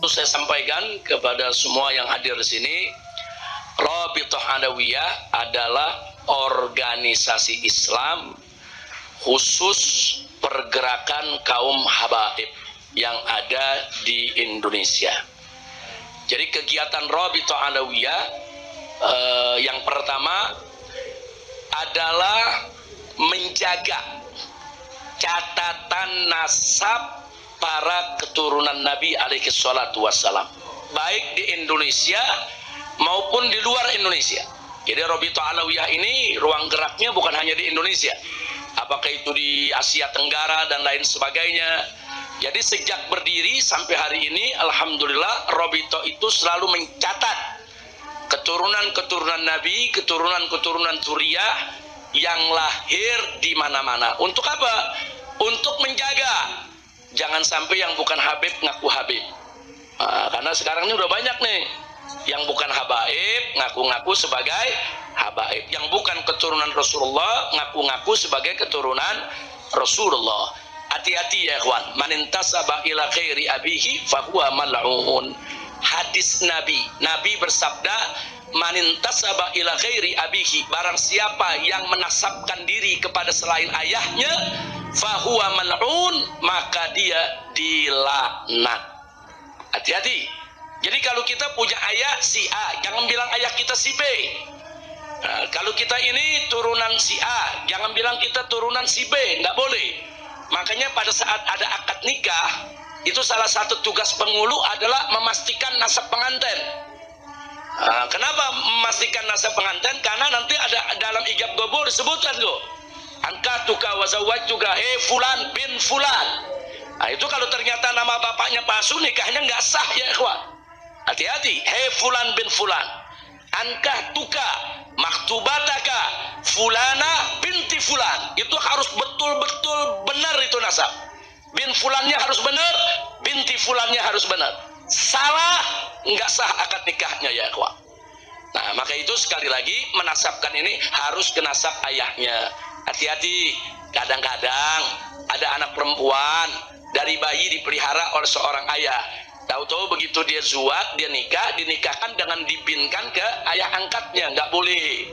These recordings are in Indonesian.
saya sampaikan kepada semua yang hadir di sini, Rabithah Alawiyah adalah organisasi Islam khusus pergerakan kaum habaib yang ada di Indonesia. Jadi kegiatan Rabithah Alawiyah yang pertama adalah menjaga catatan nasab para keturunan Nabi alaihi salatu wassalam, baik di Indonesia maupun di luar Indonesia. Jadi Rabithah Alawiyah ini ruang geraknya bukan hanya di Indonesia, apakah itu di Asia Tenggara dan lain sebagainya. Jadi sejak berdiri sampai hari ini, alhamdulillah, Rabithah itu selalu mencatat keturunan-keturunan Nabi, keturunan-keturunan Zuriyah yang lahir di mana-mana. Untuk apa? Untuk menjaga jangan sampai yang bukan Habib ngaku Habib. Karena sekarang ini udah banyak nih yang bukan habaib ngaku-ngaku sebagai habaib, yang bukan keturunan Rasulullah ngaku-ngaku sebagai keturunan Rasulullah. Hati-hati ya ikhwan, man intasaba ila khairi abihi fahuwa mal'un. Hadis Nabi bersabda, man intasaba ila khairi abihi, barang siapa yang menasabkan diri kepada selain ayahnya, fahuwa mal'un, maka dia dilaknat. Hati-hati. Jadi kalau kita punya ayah si A, jangan bilang ayah kita si B. Nah, kalau kita ini turunan si A, jangan bilang kita turunan si B, nggak boleh. Makanya pada saat ada akad nikah, itu salah satu tugas penghulu adalah memastikan nasab pengantin. Nah, kenapa memastikan nasab pengantin? Karena nanti ada dalam ijab qabul disebutkan tuh, angkatuka wa zawwajtuka fulan bin fulan. Nah, itu kalau ternyata nama bapaknya palsu, nikahnya nggak sah ya ikhwan. Hati-hati, fulan bin fulan. Angkatuka maktubataka fulana binti fulan. Itu harus betul-betul benar itu nasab. Bin fulannya harus benar, binti fulannya harus benar. Salah, nggak sah akad nikahnya ya ikhwan. Nah, maka itu sekali lagi menasabkan ini harus ke nasab ayahnya. Hati-hati, kadang-kadang ada anak perempuan dari bayi dipelihara oleh seorang ayah. Tahu-tahu begitu dia zuat, dia nikah, dinikahkan dengan dibinkan ke ayah angkatnya. Nggak boleh,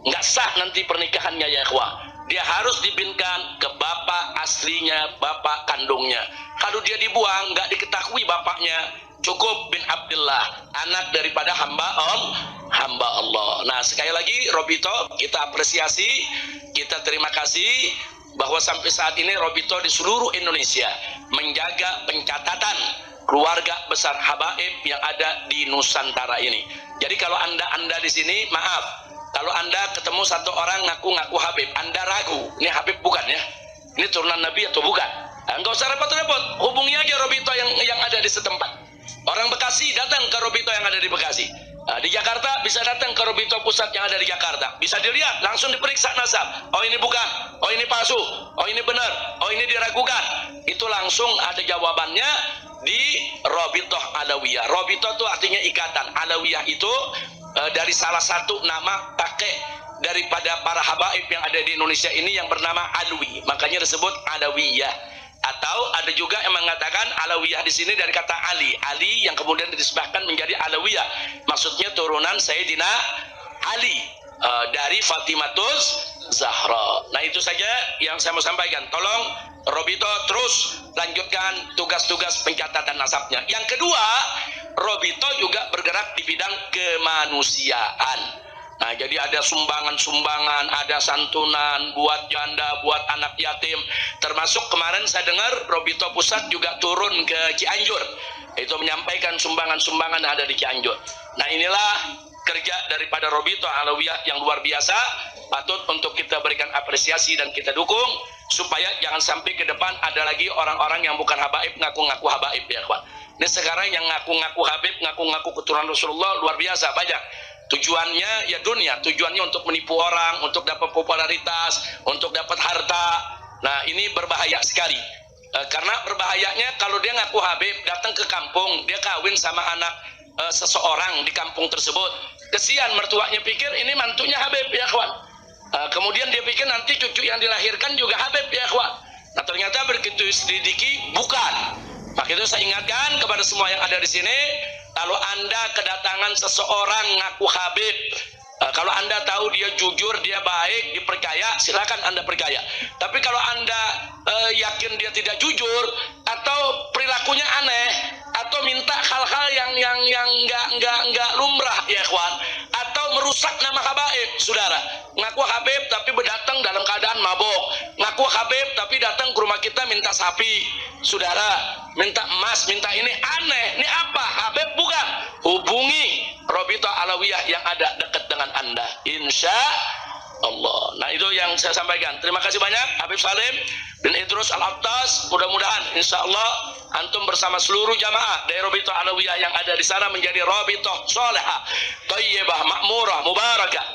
nggak sah nanti pernikahannya ya ikhwah. Dia harus dibinkan ke bapak aslinya, bapak kandungnya. Kalau dia dibuang, nggak diketahui bapaknya, cukup bin Abdullah, anak daripada hamba Allah. Nah, sekali lagi Rabithah kita apresiasi, kita terima kasih bahwa sampai saat ini Rabithah di seluruh Indonesia menjaga pencatatan keluarga besar habaib yang ada di Nusantara ini. Jadi kalau anda di sini, maaf, kalau anda ketemu satu orang ngaku-ngaku habib, anda ragu, ini habib bukan ya? Ini turunan Nabi atau bukan? Enggak usah repot-repot, hubungi aja Rabithah yang ada di setempat. Orang Bekasi datang ke Rabithah yang ada di Bekasi. Nah, di Jakarta bisa datang ke Rabithah pusat yang ada di Jakarta. Bisa dilihat, langsung diperiksa nasab. Oh ini bukan, oh ini palsu, oh ini benar, oh ini diragukan. Itu langsung ada jawabannya di Rabithah Alawiyah. Rabithah itu artinya ikatan. Alawiyah itu dari salah satu nama pakai daripada para habaib yang ada di Indonesia ini yang bernama Alwi. Makanya disebut Alawiyah. Atau ada juga yang mengatakan Alawiyah di sini dari kata Ali yang kemudian disebahkan menjadi Alawiyah. Maksudnya turunan Sayyidina Ali dari Fatimatus Zahra. Nah, itu saja yang saya mau sampaikan. Tolong Rabithah terus lanjutkan tugas-tugas pencatatan nasabnya. Yang kedua, Rabithah juga bergerak di bidang kemanusiaan. Nah, jadi ada sumbangan-sumbangan, ada santunan buat janda, buat anak yatim. Termasuk kemarin saya dengar Rabithah Pusat juga turun ke Cianjur. Itu menyampaikan sumbangan-sumbangan ada di Cianjur. Nah, inilah kerja daripada Rabithah Alawiyah yang luar biasa. Patut untuk kita berikan apresiasi dan kita dukung supaya jangan sampai ke depan ada lagi orang-orang yang bukan habaib ngaku-ngaku habaib ya kawan. Ini sekarang yang ngaku-ngaku habib, ngaku-ngaku keturunan Rasulullah luar biasa banyak. Tujuannya ya dunia, tujuannya untuk menipu orang, untuk dapat popularitas, untuk dapat harta. Nah, ini berbahaya sekali. Karena berbahayanya kalau dia ngaku habib, datang ke kampung, dia kawin sama anak seseorang di kampung tersebut. Kesian mertuanya pikir ini mantunya habib ya kawan. Kemudian dia pikir nanti cucu yang dilahirkan juga habib ya kawan. Nah, ternyata begitu diselidiki bukan. Maka itu saya ingatkan kepada semua yang ada di sini, kalau Anda kedatangan seseorang ngaku Habib, kalau Anda tahu dia jujur, dia baik, dipercaya, silakan Anda percaya. Tapi kalau Anda yakin dia tidak jujur atau perilakunya aneh atau minta hal-hal yang enggak lumrah ya ikhwan, atau merusak nama Habib, saudara, ngaku Habib tapi berdatang dalam keadaan mabok, ngaku Habib tapi datang ke rumah kita minta sapi, saudara, minta emas, minta ini, aneh. Ini apa? Habib bukan. Hubungi Robito Alawiyah yang ada dekat dengan Anda, insya Allah. Nah, itu yang saya sampaikan. Terima kasih banyak Habib Salim bin Idrus Al-Abtas. Mudah-mudahan insya Allah antum bersama seluruh jamaah dari Robito Alawiyah yang ada di sana menjadi Robito Solehah, Thayyibah, Makmurah, Mubarakah.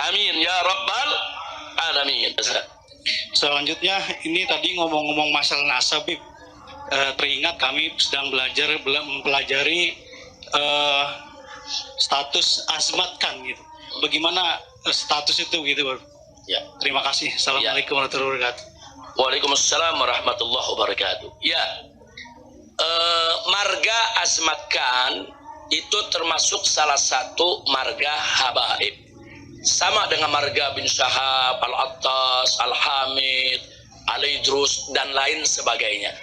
Amin ya Rabbal Alamin. Selanjutnya ini tadi ngomong-ngomong masalah nasab, teringat kami sedang mempelajari status azmatkan gitu. Bagaimana status itu gitu, Bang? Ya. Terima kasih. Assalamualaikum warahmatullahi wabarakatuh. Waalaikumsalam warahmatullahi wabarakatuh. Ya, marga azmatkan itu termasuk salah satu marga habaib. Sama dengan marga bin Syahab, Al-Attas, Al-Hamid, Al-Idrus, dan lain sebagainya.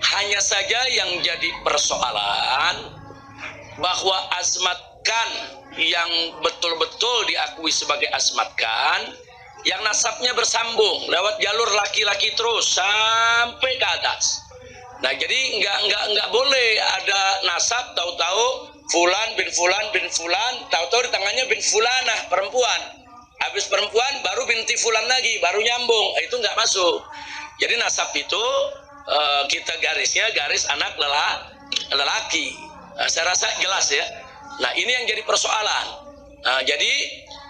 Hanya saja yang jadi persoalan bahwa azmatkan yang betul-betul diakui sebagai azmatkan, yang nasabnya bersambung lewat jalur laki-laki terus sampai ke atas. Nah, jadi nggak boleh ada nasab tahu-tahu Fulan bin Fulan bin Fulan, tahu-tahu di tangannya bin Fulanah perempuan. Habis perempuan baru binti Fulan lagi, baru nyambung. Itu nggak masuk. Jadi nasab itu kita garisnya garis anak lelaki. Saya rasa jelas ya. Nah, ini yang jadi persoalan. Jadi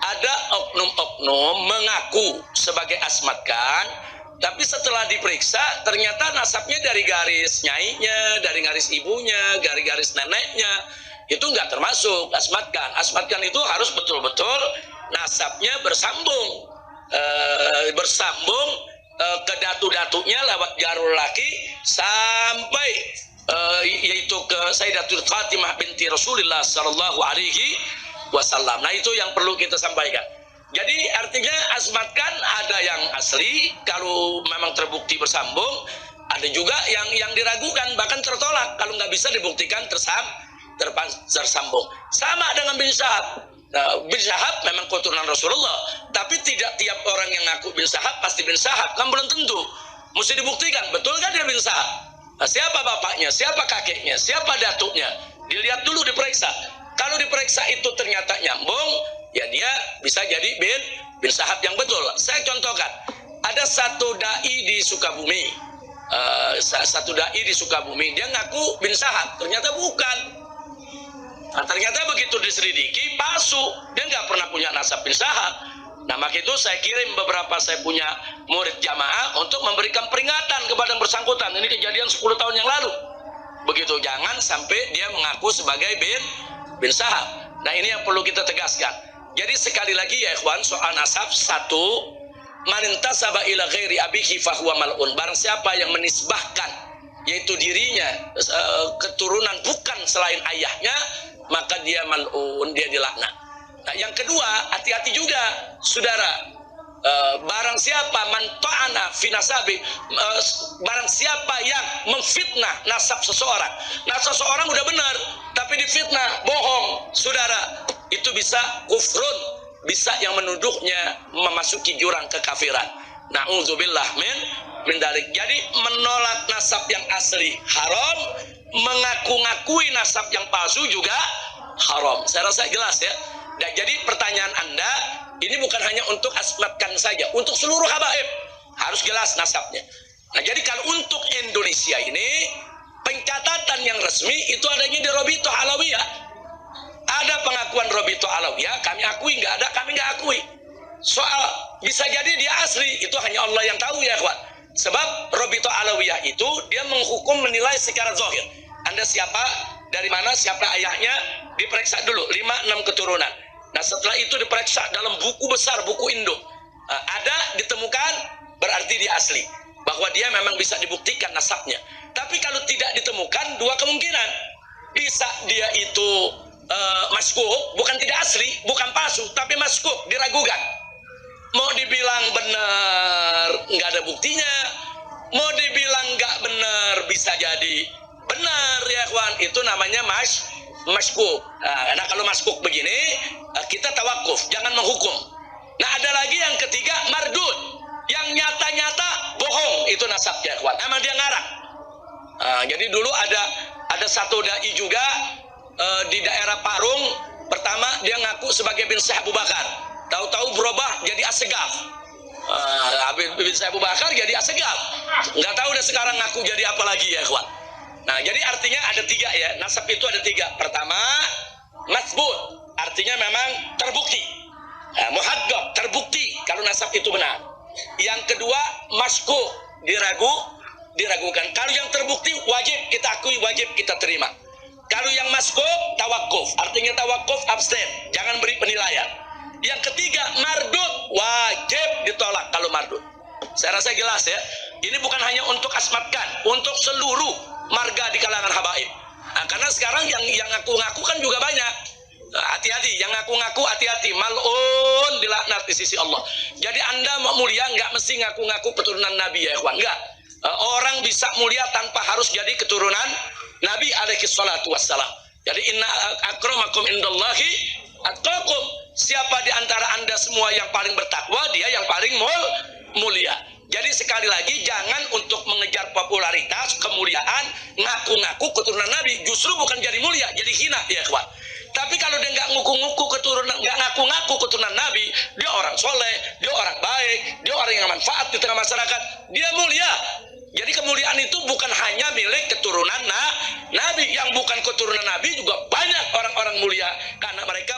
ada oknum-oknum mengaku sebagai azmatkan, tapi setelah diperiksa ternyata nasabnya dari garis nyainya, dari garis ibunya, dari garis neneknya. Itu nggak termasuk azmatkan. Azmatkan itu harus betul-betul nasabnya bersambung, ke datu-datunya lewat jalur laki sampai yaitu ke Sayyidatul Fatimah binti Rasulullah Sallallahu Alaihi Wasallam. Nah, itu yang perlu kita sampaikan. Jadi artinya azmatkan ada yang asli kalau memang terbukti bersambung, ada juga yang diragukan bahkan tertolak kalau nggak bisa dibuktikan tersambung. Sama dengan bin Syahab. Nah, bin Syahab memang keturunan Rasulullah, tapi tidak tiap orang yang ngaku bin Syahab pasti bin Syahab, kan belum tentu. Mesti dibuktikan, betul kan dia bin Syahab? Nah, siapa bapaknya, siapa kakeknya, siapa datuknya, dilihat dulu, diperiksa. Kalau diperiksa itu ternyata nyambung, ya dia bisa jadi bin Syahab yang betul. Saya contohkan, ada satu dai di Sukabumi, dia ngaku bin Syahab, ternyata bukan. Nah, ternyata begitu diselidiki palsu, dia nggak pernah punya nasab bin Syahab. Nah, maka itu saya kirim beberapa saya punya murid jamaah untuk memberikan peringatan kepada yang bersangkutan. Ini kejadian 10 tahun yang lalu. Begitu, jangan sampai dia mengaku sebagai bin Syahab. Nah, ini yang perlu kita tegaskan. Jadi sekali lagi ya ikhwan, soal nasab, satu, man intasaba ila ghairi abihi fahuwa mal'un. Barang siapa yang menisbahkan yaitu dirinya keturunan bukan selain ayahnya, maka dia mal'un, dia dilaknat. Nah, yang kedua, hati-hati juga saudara, barang siapa man ta'ana fi nasabi, barang siapa yang memfitnah nasab seseorang. Nasab seseorang udah benar tapi difitnah, bohong, saudara, itu bisa kufrun, bisa yang menuduhnya memasuki jurang kekafiran. Na'udzubillah min dalik. Jadi menolak nasab yang asli haram, mengaku-ngakui nasab yang palsu juga haram. Saya rasa jelas ya. Dan jadi pertanyaan Anda ini bukan hanya untuk azmatkan saja, untuk seluruh habaib harus jelas nasabnya. Nah, jadi kalau untuk Indonesia ini pencatatan yang resmi itu adanya di Robito Alawiyah. Ada pengakuan Robito Alawiyah, kami akui, nggak ada kami nggak akui. Soal bisa jadi dia asli, itu hanya Allah yang tahu ya kawan. Sebab Robito Alawiyah itu dia menghukum, menilai secara zahir. Anda siapa, dari mana, siapa ayahnya, diperiksa dulu 5-6 keturunan. Nah, setelah itu diperiksa dalam buku besar, buku induk, ada ditemukan, berarti dia asli, bahwa dia memang bisa dibuktikan nasabnya. Tapi kalau tidak ditemukan, dua kemungkinan. Bisa dia itu maskuk, bukan tidak asli, bukan palsu, tapi maskuk, diragukan. Mau dibilang benar, nggak ada buktinya. Mau dibilang nggak benar, bisa jadi benar ya kawan. Itu namanya maskuk. Nah kalau maskuk begini, kita tawakuf, jangan menghukum. Nah ada lagi yang ketiga, mardud, yang nyata-nyata bohong, itu nasabnya kawan. Emang dia ngarang. Jadi dulu ada satu dai juga di daerah Parung. Pertama dia ngaku sebagai bin Syekh Abu Bakar, tahu-tahu berubah jadi Assegaf. Bin Syekh Abu Bakar jadi Assegaf, nggak tahu udah sekarang ngaku jadi apa lagi ya kawan. Nah jadi artinya ada tiga ya, nasab itu ada tiga. Pertama masbut, artinya memang terbukti, muhaddab, terbukti kalau nasab itu benar. Yang kedua maskuk, diragukan. Kalau yang terbukti wajib kita akui, wajib kita terima. Kalau yang maskuk tawakuf, artinya tawakuf abstain, jangan beri penilaian. Yang ketiga mardud, wajib ditolak kalau mardud. Saya rasa jelas ya. Ini bukan hanya untuk Asmatkan, untuk seluruh marga di kalangan habaib. Nah, karena sekarang yang ngaku-ngaku kan juga banyak. Hati-hati, yang ngaku-ngaku hati-hati, mal'un, dilaknat di sisi Allah. Jadi Anda mau mulia nggak mesti ngaku-ngaku keturunan Nabi ya ikhwan, enggak. Orang bisa mulia tanpa harus jadi keturunan Nabi alaihi salatu wassalam. Jadi inna akramakum indallahi atqakum. Siapa di antara Anda semua yang paling bertakwa, dia yang paling mulia. Jadi sekali lagi jangan untuk mengejar popularitas, kemuliaan, ngaku-ngaku keturunan Nabi, justru bukan jadi mulia, jadi hina ya kawan. Tapi kalau dia nggak ngaku-ngaku keturunan Nabi, dia orang soleh, dia orang baik, dia orang yang manfaat di tengah masyarakat, dia mulia. Jadi kemuliaan itu bukan hanya milik keturunan Nabi, yang bukan keturunan Nabi juga banyak orang-orang mulia karena mereka